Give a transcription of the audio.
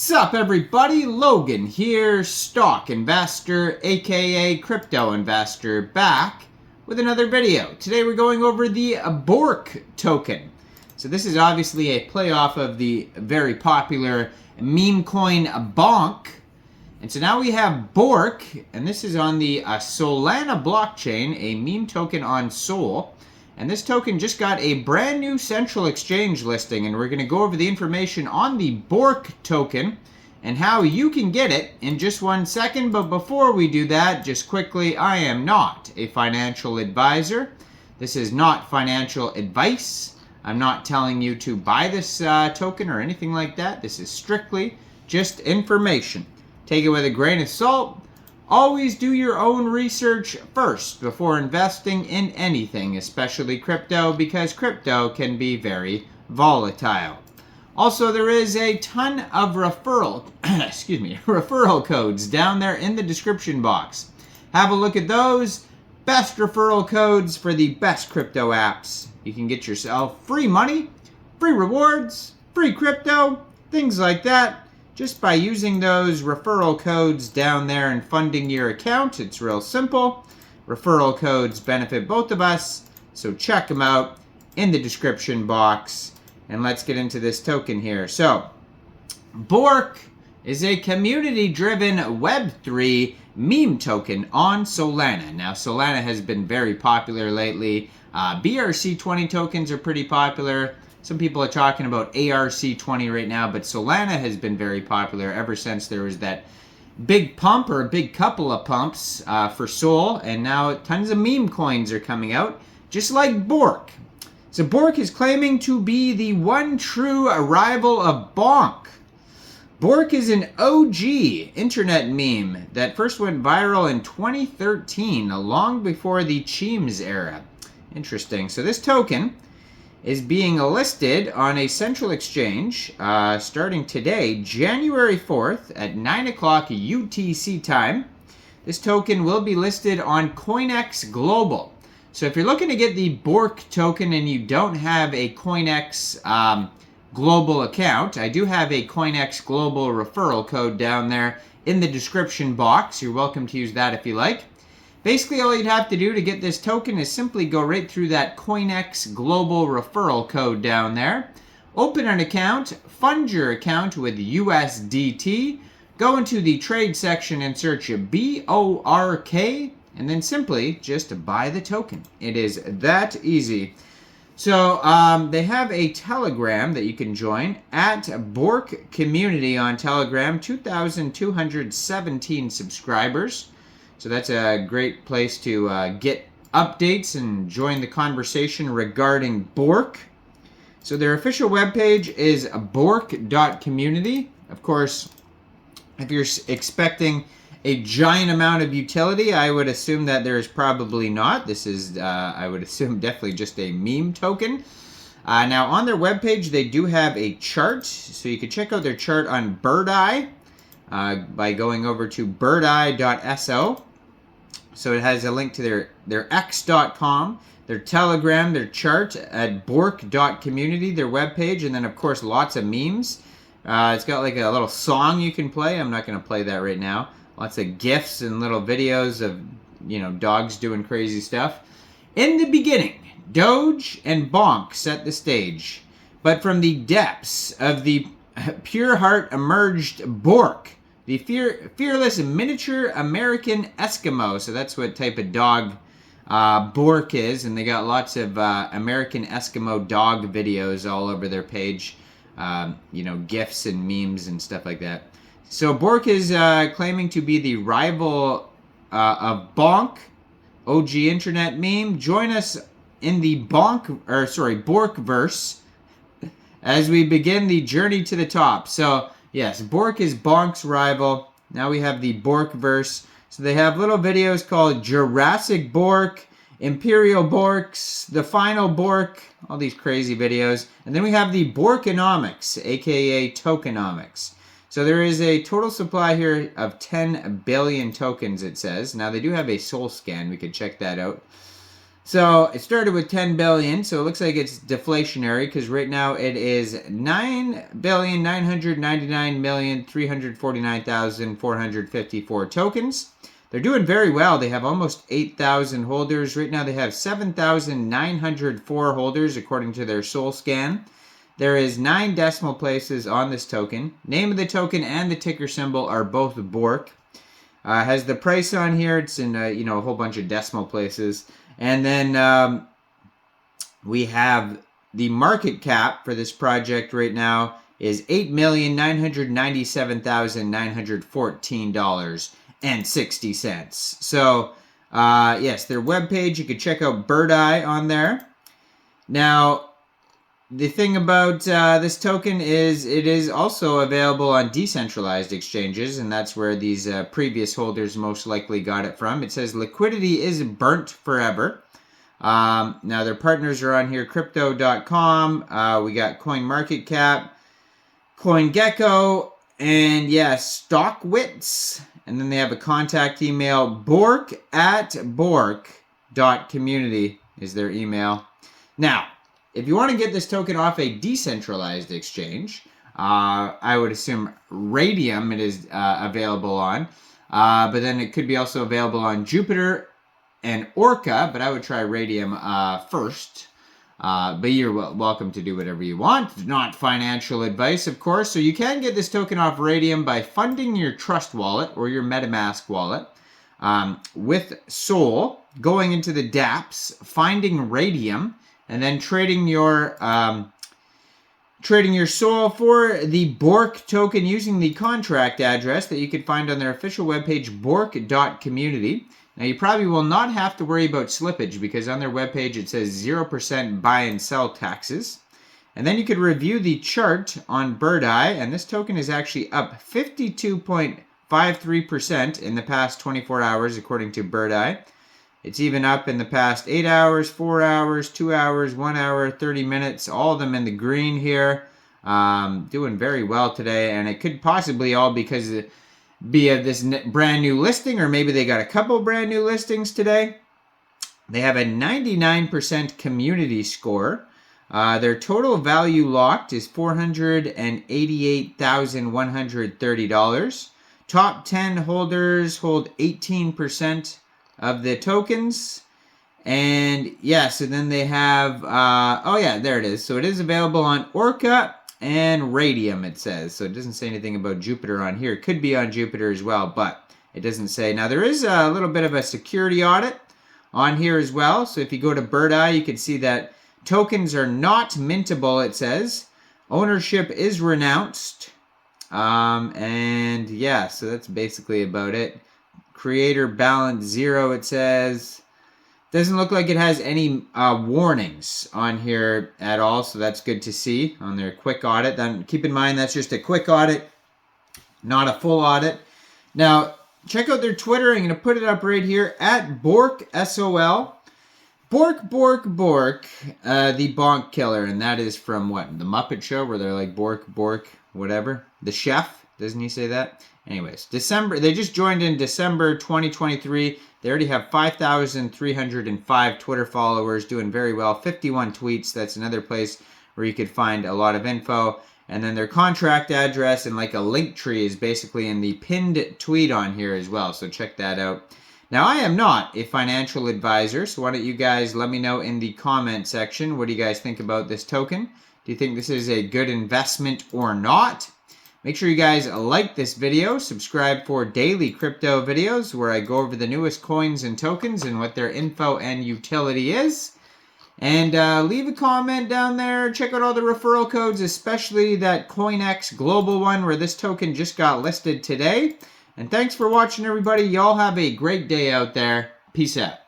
Sup everybody, Logan here, stock investor aka crypto investor, back with another video. Today we're going over the Bork token. So this is obviously a play off of the very popular Memecoin Bonk. And so now we have Bork, and this is on the Solana blockchain, a meme token on Sol. And this token just got a brand new central exchange listing, and we're going to go over the information on the Bork token and how you can get it in just 1 second. But before we do that, just quickly, I am not a financial advisor. This is not financial advice. I'm not telling you to buy this token or anything like that. This is strictly just information. Take it with a grain of salt. Always do your own research first before investing in anything, especially crypto, because crypto can be very volatile. Also, there is a ton of referral codes down there in the description box. Have a look at those. Best referral codes for the best crypto apps. You can get yourself free money, free rewards, free crypto, things like that, just by using those referral codes down there and funding your account. It's real simple. Referral codes benefit both of us, so check them out in the description box. And let's get into this token here. So, Bork is a community-driven Web3 meme token on Solana. Now, Solana has been very popular lately. BRC20 tokens are pretty popular. Some people are talking about ARC20 right now, but Solana has been very popular ever since there was that big pump, or a big couple of pumps for Sol, and now tons of meme coins are coming out, just like Bork. So Bork is claiming to be the one true rival of Bonk. Bork is an OG internet meme that first went viral in 2013, long before the Cheems era. Interesting. So this token is being listed on a central exchange starting today, January 4th at 9 o'clock UTC time. This token will be listed on Coinex Global. So if you're looking to get the Bork token and you don't have a Coinex Global account, I do have a Coinex Global referral code down there in the description box. You're welcome to use that if you like. Basically, all you'd have to do to get this token is simply go right through that Coinex Global referral code down there. Open an account, fund your account with USDT, go into the trade section and search BORK, and then simply just buy the token. It is that easy. So they have a Telegram that you can join at Bork Community on Telegram, 2,217 subscribers. So that's a great place to get updates and join the conversation regarding Bork. So their official webpage is bork.community. Of course, if you're expecting a giant amount of utility, I would assume that there is probably not. This is, I would assume, definitely just a meme token. Now, on their webpage, they do have a chart. So you can check out their chart on Birdeye by going over to birdeye.so. So it has a link to their x.com, their Telegram, their chart at bork.community, their webpage, and then, of course, lots of memes. It's got like a little song you can play. I'm not going to play that right now. Lots of GIFs and little videos of, dogs doing crazy stuff. In the beginning, Doge and Bonk set the stage. But from the depths of the pure heart emerged Bork, the fearless miniature American Eskimo. So that's what type of dog Bork is. And they got lots of American Eskimo dog videos all over their page. GIFs and memes and stuff like that. So Bork is claiming to be the rival of Bonk, OG internet meme. Join us in the Borkverse as we begin the journey to the top. So yes, Bork is Bonk's rival. Now we have the Borkverse. So they have little videos called Jurassic Bork, Imperial Borks, The Final Bork, all these crazy videos. And then we have the Borkonomics, aka tokenomics. So there is a total supply here of 10 billion tokens, it says. Now they do have a Sol scan. We could check that out. So it started with 10 billion, so it looks like it's deflationary because right now it is 9,999,349,454 tokens. They're doing very well. They have almost 8,000 holders. Right now they have 7,904 holders according to their Sol scan. There is 9 decimal places on this token. Name of the token and the ticker symbol are both Bork. Has the price on here. It's in a whole bunch of decimal places. And then we have the market cap for this project right now is $8,997,914.60. So, yes, their webpage, you could check out Bird Eye on there. Now, the thing about this token is it is also available on decentralized exchanges, and that's where these previous holders most likely got it from. It says liquidity is burnt forever. Now their partners are on here, Crypto.com. We got CoinMarketCap, CoinGecko, and yes, StockWits. And then they have a contact email, bork@bork.community is their email. Now, if you want to get this token off a decentralized exchange, I would assume Raydium it is available on, but then it could be also available on Jupiter and Orca, but I would try Raydium first. But you're welcome to do whatever you want. Not financial advice, of course. So you can get this token off Raydium by funding your Trust wallet or your MetaMask wallet with Sol, going into the dApps, finding Raydium, and then trading your Sol for the Bork token using the contract address that you can find on their official webpage, bork.community. Now, you probably will not have to worry about slippage because on their webpage it says 0% buy and sell taxes. And then you could review the chart on Bird Eye, and this token is actually up 52.53% in the past 24 hours according to Bird Eye. It's even up in the past 8 hours, 4 hours, 2 hours, 1 hour, 30 minutes, all of them in the green here. Doing very well today, and it could possibly all because be this brand new listing, or maybe they got a couple brand new listings today. They have a 99% community score. Their total value locked is $488,130. Top 10 holders hold 18% of the tokens. And yeah, so then they have, oh yeah, there it is. So it is available on Orca and Raydium, it says. So it doesn't say anything about Jupiter on here. It could be on Jupiter as well, but it doesn't say. Now there is a little bit of a security audit on here as well. So if you go to Bird Eye, you can see that tokens are not mintable, it says. Ownership is renounced. And yeah, so that's basically about it. Creator balance 0, it says. Doesn't look like it has any warnings on here at all, so that's good to see on their quick audit. Then keep in mind that's just a quick audit, not a full audit. Now, check out their Twitter. I'm going to put it up right here, at Bork SOL. Bork, Bork, Bork, the Bonk killer. And that is from what? The Muppet Show, where they're like Bork, Bork, whatever. The chef, doesn't he say that? Anyways, December, they just joined in December 2023. They already have 5,305 Twitter followers, doing very well. 51 tweets. That's another place where you could find a lot of info. And then their contract address and like a link tree is basically in the pinned tweet on here as well. So check that out. Now, I am not a financial advisor, so why don't you guys let me know in the comment section, what do you guys think about this token? Do you think this is a good investment or not? Make sure you guys like this video, subscribe for daily crypto videos where I go over the newest coins and tokens and what their info and utility is. And leave a comment down there. Check out all the referral codes, especially that Coinex global one where this token just got listed today. And thanks for watching, everybody. Y'all have a great day out there. Peace out.